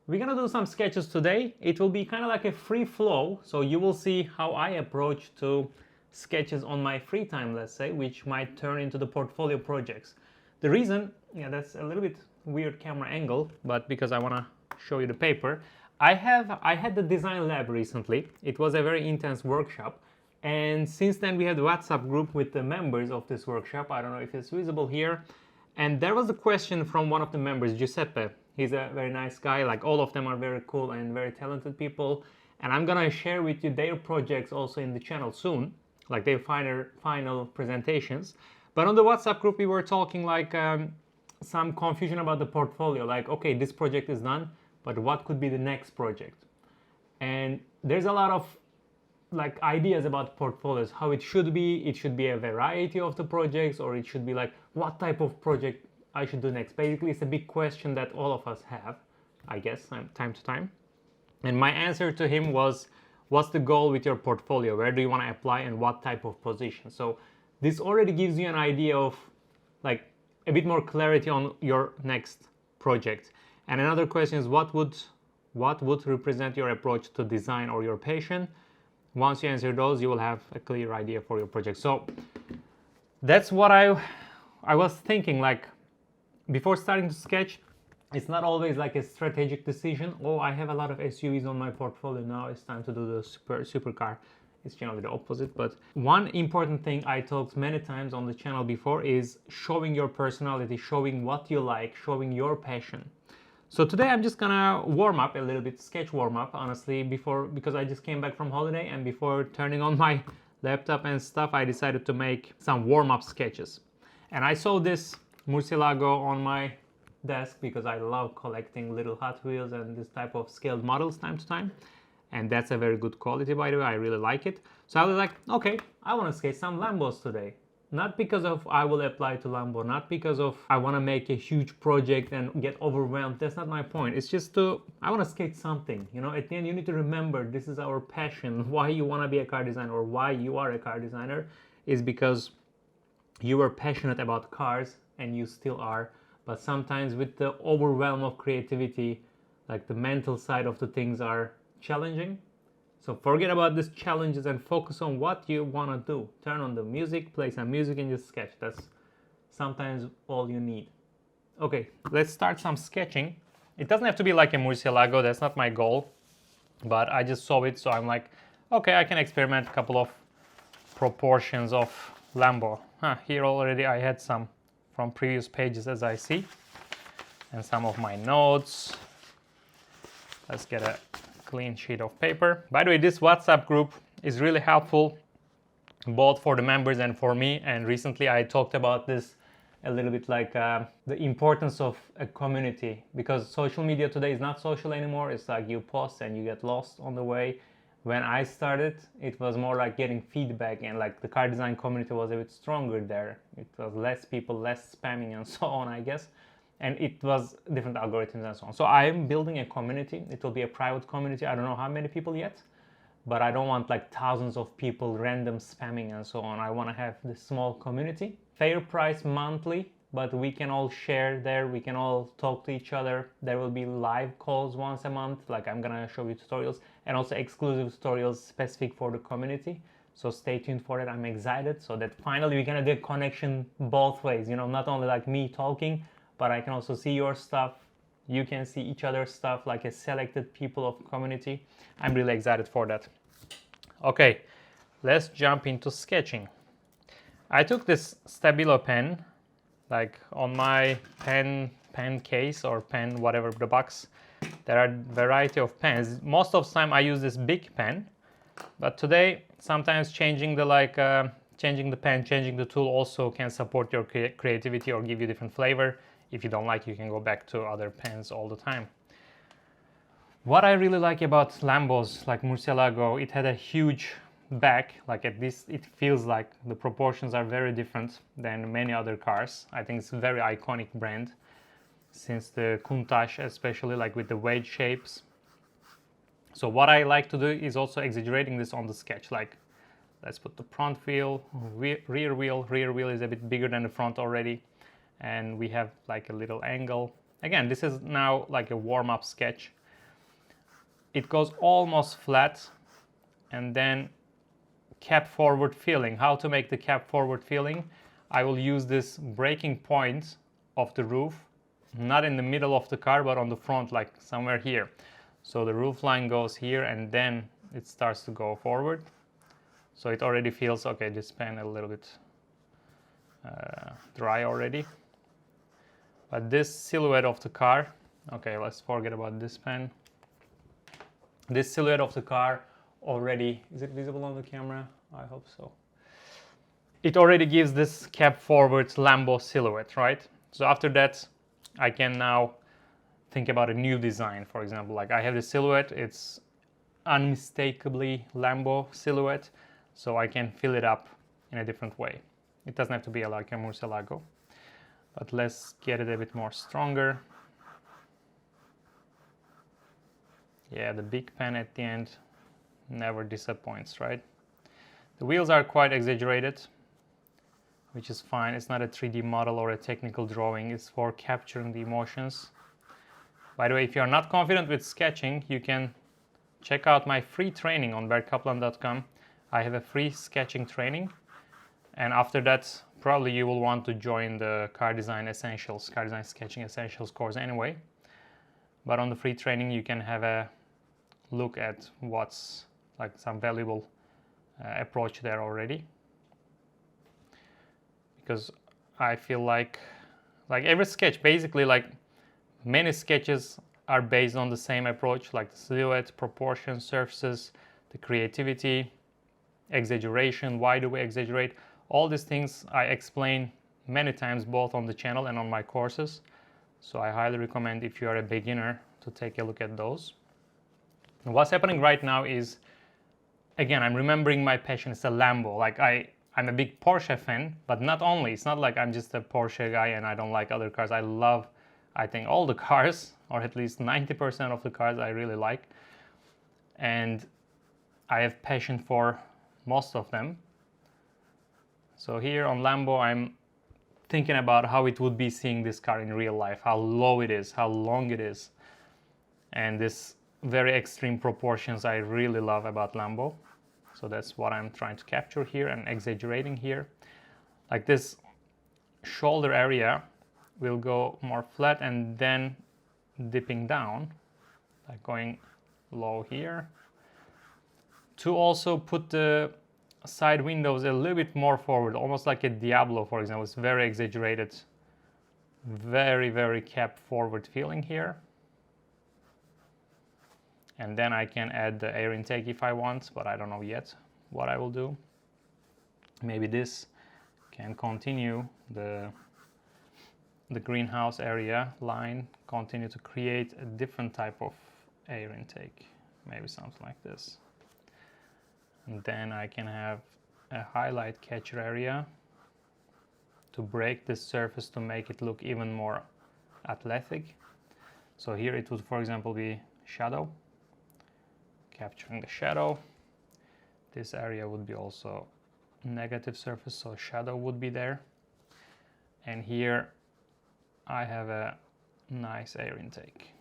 We're gonna do some sketches today. It will be kind of like a free flow, so you will see how I approach to sketches on my free time, let's say, which might turn into the portfolio projects. The reason, yeah, that's a little bit weird camera angle, but because I wanna show you the paper. I had the design lab recently. It was a very intense workshop, and since then we had the WhatsApp group with the members of this workshop. I don't know if it's visible here. And there was a question from one of the members, Giuseppe. He's a very nice guy, like all of them are very cool and very talented people. And I'm gonna share with you their projects also in the channel soon, like their final presentations. But on the WhatsApp group, we were talking like some confusion about the portfolio, like, okay, this project is done, but what could be the next project? And there's a lot of like ideas about portfolios, how it should be a variety of the projects, or it should be like what type of project I should do next. Basically, it's a big question that all of us have, I guess, time to time. And my answer to him was, what's the goal with your portfolio? Where do you want to apply and what type of position? So this already gives you an idea of like a bit more clarity on your next project. And another question is, what would represent your approach to design or your passion? Once you answer those, you will have a clear idea for your project. So that's what I was thinking, like before starting to sketch. It's not always like a strategic decision. Oh, I have a lot of SUVs on my portfolio, now it's time to do the supercar. It's generally the opposite. But one important thing I talked many times on the channel before is showing your personality, showing what you like, showing your passion. So today I'm just gonna warm up a little bit, sketch warm up, honestly, because I just came back from holiday, and before turning on my laptop and stuff, I decided to make some warm up sketches. And I saw this Murcielago on my desk because I love collecting little Hot Wheels and this type of scaled models time to time. And that's a very good quality, by the way, I really like it. So I was like, okay, I wanna sketch some Lambos today. Not because of I will apply to Lambo, not because of I want to make a huge project and get overwhelmed. That's not my point. It's just I want to skate something. You know, at the end you need to remember this is our passion. Why you want to be a car designer, or why you are a car designer, is because you were passionate about cars and you still are. But sometimes with the overwhelm of creativity, like the mental side of the things are challenging. So forget about these challenges and focus on what you want to do. Turn on the music, play some music and just sketch. That's sometimes all you need. Okay, let's start some sketching. It doesn't have to be like a Murcielago, that's not my goal. But I just saw it, so I'm like, okay, I can experiment a couple of proportions of Lambo. Here already I had some from previous pages, as I see. And some of my notes. Let's get a clean sheet of paper. By the way, this WhatsApp group is really helpful both for the members and for me. And recently I talked about this a little bit, like the importance of a community, because social media today is not social anymore. It's like you post and you get lost on the way. When I started, it was more like getting feedback, and like the car design community was a bit stronger there. It was less people, less spamming and so on, I guess. And it was different algorithms and so on. So I am building a community. It will be a private community. I don't know how many people yet, but I don't want like thousands of people random spamming and so on. I want to have this small community. Fair price monthly, but we can all share there. We can all talk to each other. There will be live calls once a month. Like I'm gonna show you tutorials, and also exclusive tutorials specific for the community. So stay tuned for it. I'm excited so that finally we're gonna do a connection both ways. You know, not only like me talking, but I can also see your stuff. You can see each other's stuff, like a selected people of community. I'm really excited for that. Okay, let's jump into sketching. I took this Stabilo pen, like on my pen case or pen, whatever the box. There are a variety of pens. Most of the time I use this big pen, but today sometimes changing the pen, changing the tool also can support your creativity or give you different flavor. If you don't like, you can go back to other pens all the time. What I really like about Lambos, like Murcielago, it had a huge back. Like at this, it feels like the proportions are very different than many other cars. I think it's a very iconic brand, since the Countach, especially like with the wedge shapes. So what I like to do is also exaggerating this on the sketch. Like, let's put the front wheel, rear wheel. Rear wheel is a bit bigger than the front already. And we have like a little angle. Again, this is now like a warm-up sketch. it goes almost flat, and then cap forward filling. How to make the cap forward filling? I will use this breaking point of the roof, not in the middle of the car, but on the front, like somewhere here. So the roof line goes here, and then it starts to go forward. So it already feels, okay, this pen a little bit dry already. But this silhouette of the car, okay, let's forget about this pen. This silhouette of the car already, is it visible on the camera? I hope so. It already gives this cap forward Lambo silhouette, right? So after that, I can now think about a new design. For example, like I have the silhouette, it's unmistakably Lambo silhouette, so I can fill it up in a different way. It doesn't have to be like a Murcielago, but let's get it a bit more stronger. Yeah, the big pen at the end never disappoints, right? The wheels are quite exaggerated, which is fine. It's not a 3D model or a technical drawing. It's for capturing the emotions. By the way, if you're not confident with sketching, you can check out my free training on berkkaplan.com. I have a free sketching training. And after that, probably you will want to join the Car Design Essentials, Car Design Sketching Essentials course anyway. But on the free training, you can have a look at what's like some valuable approach there already. Because I feel like every sketch, basically like many sketches are based on the same approach, like the silhouette, proportion, surfaces, the creativity, exaggeration, why do we exaggerate? All these things I explain many times both on the channel and on my courses. So I highly recommend if you are a beginner to take a look at those. And what's happening right now is, again, I'm remembering my passion. It's a Lambo. Like I'm a big Porsche fan, but not only. It's not like I'm just a Porsche guy and I don't like other cars. I love, I think, all the cars, or at least 90% of the cars I really like. And I have passion for most of them. So here on Lambo, I'm thinking about how it would be seeing this car in real life, how low it is, how long it is. And this very extreme proportions I really love about Lambo. So that's what I'm trying to capture here and exaggerating here. Like this shoulder area will go more flat and then dipping down, like going low here. To also put the side windows a little bit more forward, almost like a Diablo, for example. It's very exaggerated, very, very cap forward feeling here. And then I can add the air intake if I want, but I don't know yet what I will do. Maybe this can continue the greenhouse area line, continue to create a different type of air intake, maybe something like this. And then I can have a highlight catcher area to break this surface to make it look even more athletic. So here it would, for example, be shadow, capturing the shadow. This area would be also negative surface, so shadow would be there. And here I have a nice air intake.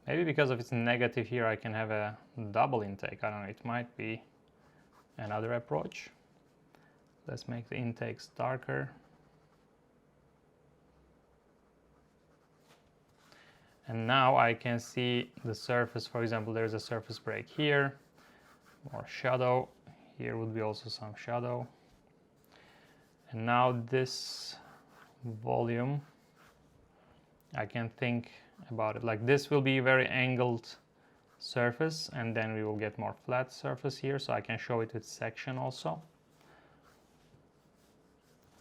Maybe because of its negative here, I can have a double intake. I don't know, it might be another approach. Let's make the intakes darker. And now I can see the surface. For example, there's a surface break here, more shadow. Here would be also some shadow. And now this volume, I can think about it like this will be a very angled surface, and then we will get more flat surface here, so I can show it with section also.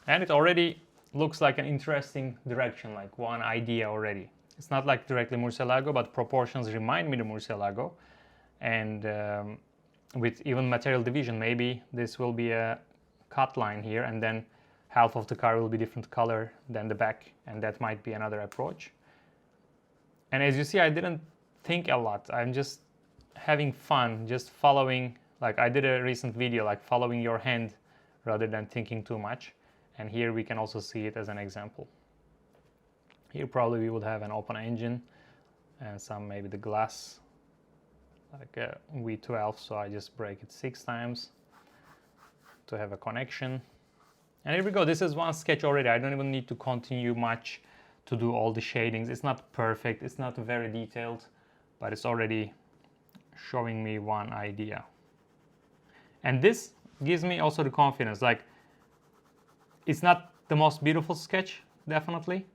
And it already looks like an interesting direction, like one idea already. It's not like directly Murcielago, but proportions remind me of Murcielago. And with even material division, maybe this will be a cut line here, and then half of the car will be different color than the back, and that might be another approach. And as you see, I didn't think a lot. I'm just having fun, just following, like I did a recent video, like following your hand rather than thinking too much. And here we can also see it as an example. Here probably we would have an open engine, and some maybe the glass, like a V12, so I just break it 6 times to have a connection. And here we go, this is one sketch already. I don't even need to continue much to do all the shadings. It's not perfect, it's not very detailed, but it's already showing me one idea. And this gives me also the confidence, like it's not the most beautiful sketch, definitely,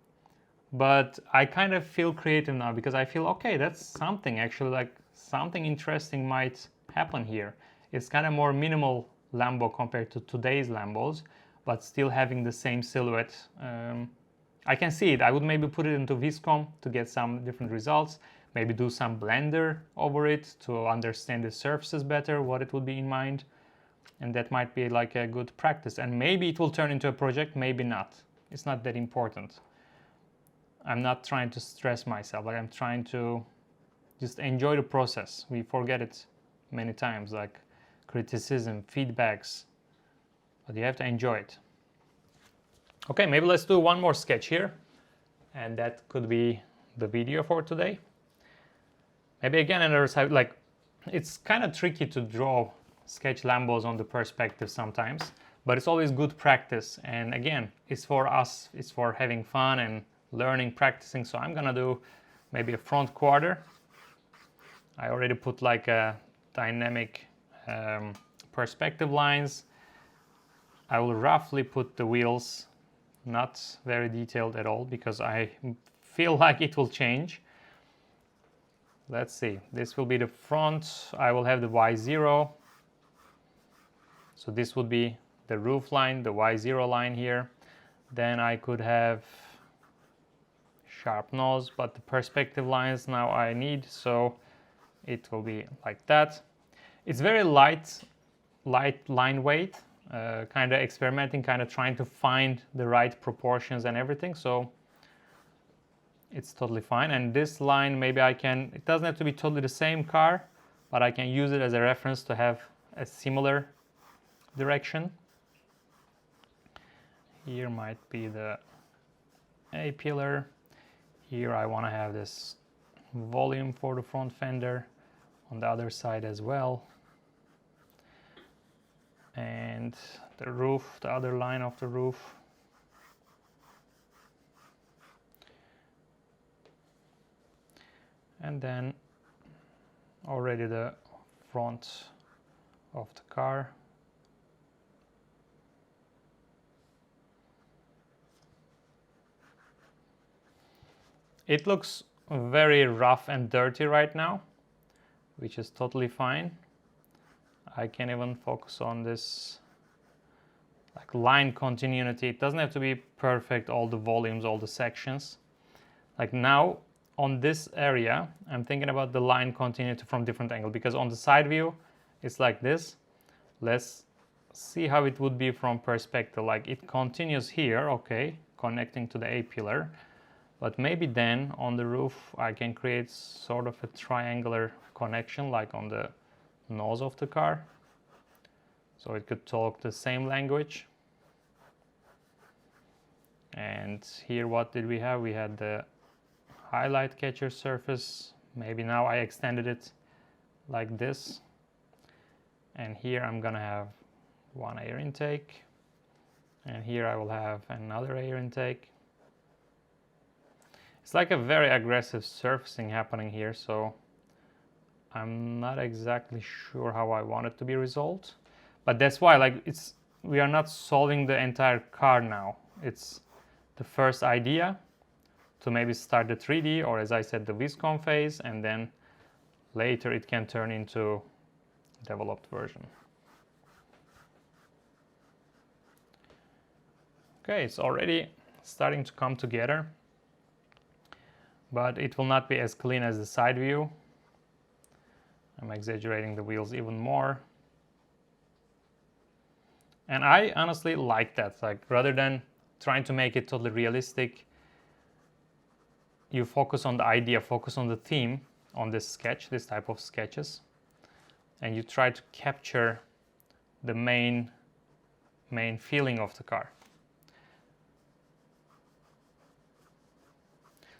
but I kind of feel creative now because I feel, okay, that's something actually, like something interesting might happen here. It's kind of more minimal Lambo compared to today's Lambos, but still having the same silhouette. I can see it. I would maybe put it into Viscom to get some different results, maybe do some blender over it to understand the surfaces better, what it would be in mind. And that might be like a good practice. And maybe it will turn into a project, maybe not. It's not that important. I'm not trying to stress myself. Like, I'm trying to just enjoy the process. We forget it many times, like criticism, feedbacks, but you have to enjoy it. Okay, maybe let's do one more sketch here, and that could be the video for today. Maybe again another side, like it's kind of tricky to draw sketch Lambos on the perspective sometimes, but it's always good practice. And again, it's for us, it's for having fun and learning, practicing. So I'm gonna do maybe a front quarter. I already put like a dynamic perspective lines. I will roughly put the wheels, not very detailed at all, because I feel like it will change. Let's see, this will be the front. I will have the Y0. So this would be the roof line, the Y0 line here. Then I could have sharp nose, but the perspective lines now I need, so it will be like that. It's very light line weight, kind of experimenting, kind of trying to find the right proportions and everything, so it's totally fine. And this line, maybe I can, it doesn't have to be totally the same car, but I can use it as a reference to have a similar direction. Here might be the A pillar. Here I want to have this volume for the front fender on the other side as well. And the roof, the other line of the roof. And then already the front of the car. It looks very rough and dirty right now, which is totally fine. I can even focus on this like line continuity. It doesn't have to be perfect, all the volumes, all the sections. Like now on this area, I'm thinking about the line continuity from different angle, because on the side view, it's like this. Let's see how it would be from perspective. Like it continues here, okay, connecting to the A pillar. But maybe then on the roof I can create sort of a triangular connection like on the nose of the car. So it could talk the same language. And here what did we have? We had the highlight catcher surface. Maybe now I extended it like this. And here I'm gonna have one air intake. And here I will have another air intake. It's like a very aggressive surfacing happening here, so I'm not exactly sure how I want it to be resolved. But that's why, like, we are not solving the entire car now. It's the first idea to maybe start the 3D, or as I said, the Viscom phase, and then later it can turn into developed version. Okay, it's already starting to come together, but it will not be as clean as the side view. I'm exaggerating the wheels even more. And I honestly like that, like rather than trying to make it totally realistic, you focus on the idea, focus on the theme on this sketch, this type of sketches, and you try to capture the main feeling of the car.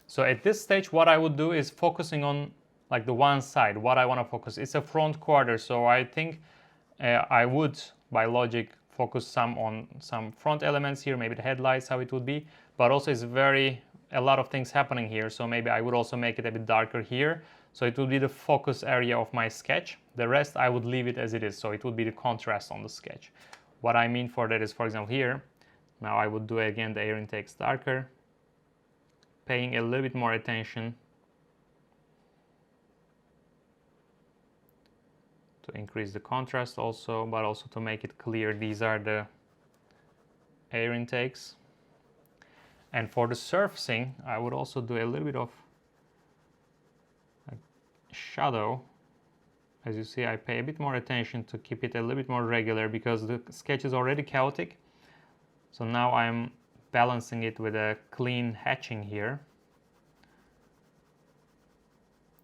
So at this stage, what I would do is focusing on like the one side, what I want to focus. It's a front quarter, so I think I would, by logic, focus some on some front elements here, maybe the headlights, how it would be, but also it's a lot of things happening here, so maybe I would also make it a bit darker here, so it would be the focus area of my sketch. The rest I would leave it as it is, so it would be the contrast on the sketch. What I mean for that is, for example, here, now I would do again the air intakes darker, paying a little bit more attention to increase the contrast also, but also to make it clear these are the air intakes. And for the surfacing, I would also do a little bit of shadow. As you see, I pay a bit more attention to keep it a little bit more regular because the sketch is already chaotic. So now I'm balancing it with a clean hatching here.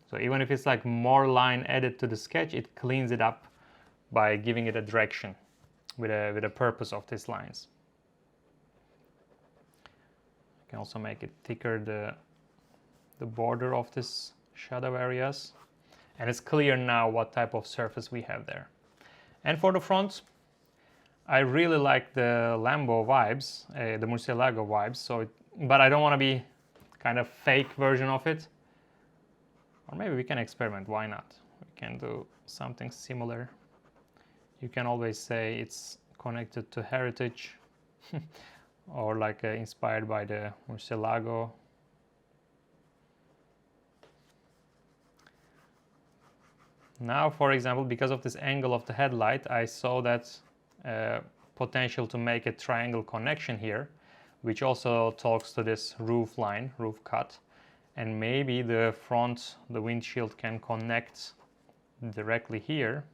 So even if it's like more line added to the sketch, it cleans it up by giving it a direction with a purpose of these lines. I can also make it thicker, the border of this shadow areas. And it's clear now what type of surface we have there. And for the front, I really like the Lambo vibes, the Murcielago vibes, but I don't want to be kind of fake version of it. Or maybe we can experiment, why not? We can do something similar. You can always say it's connected to heritage or like inspired by the Murcielago. Now, for example, because of this angle of the headlight, I saw that potential to make a triangle connection here, which also talks to this roof line, roof cut. And maybe the windshield can connect directly here.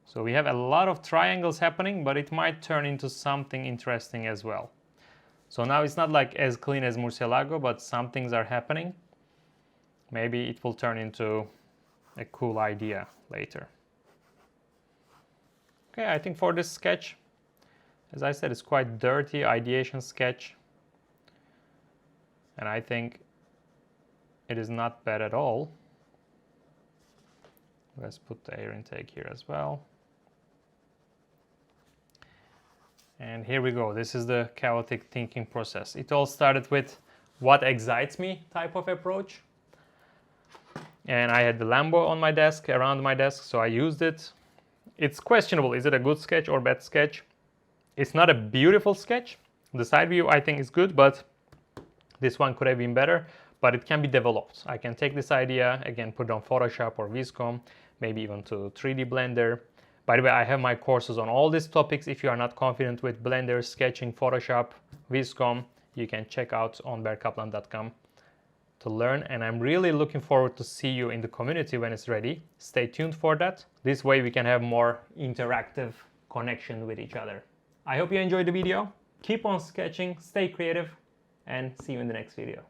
So we have a lot of triangles happening, but it might turn into something interesting as well. So now it's not like as clean as Murcielago, but some things are happening. Maybe it will turn into a cool idea later. Okay, I think for this sketch, as I said, it's quite dirty ideation sketch. And I think it is not bad at all. Let's put the air intake here as well. And here we go. This is the chaotic thinking process. It all started with what excites me type of approach. And I had the Lambo on my desk, around my desk, so I used it. It's questionable. Is it a good sketch or bad sketch? It's not a beautiful sketch. The side view I think is good, but this one could have been better. But it can be developed. I can take this idea, again, put it on Photoshop or Viscom, maybe even to 3D Blender. By the way, I have my courses on all these topics. If you are not confident with Blender, sketching, Photoshop, Viscom, you can check out on berkkaplan.com to learn. And I'm really looking forward to see you in the community when it's ready. Stay tuned for that. This way we can have more interactive connection with each other. I hope you enjoyed the video. Keep on sketching, stay creative, and see you in the next video.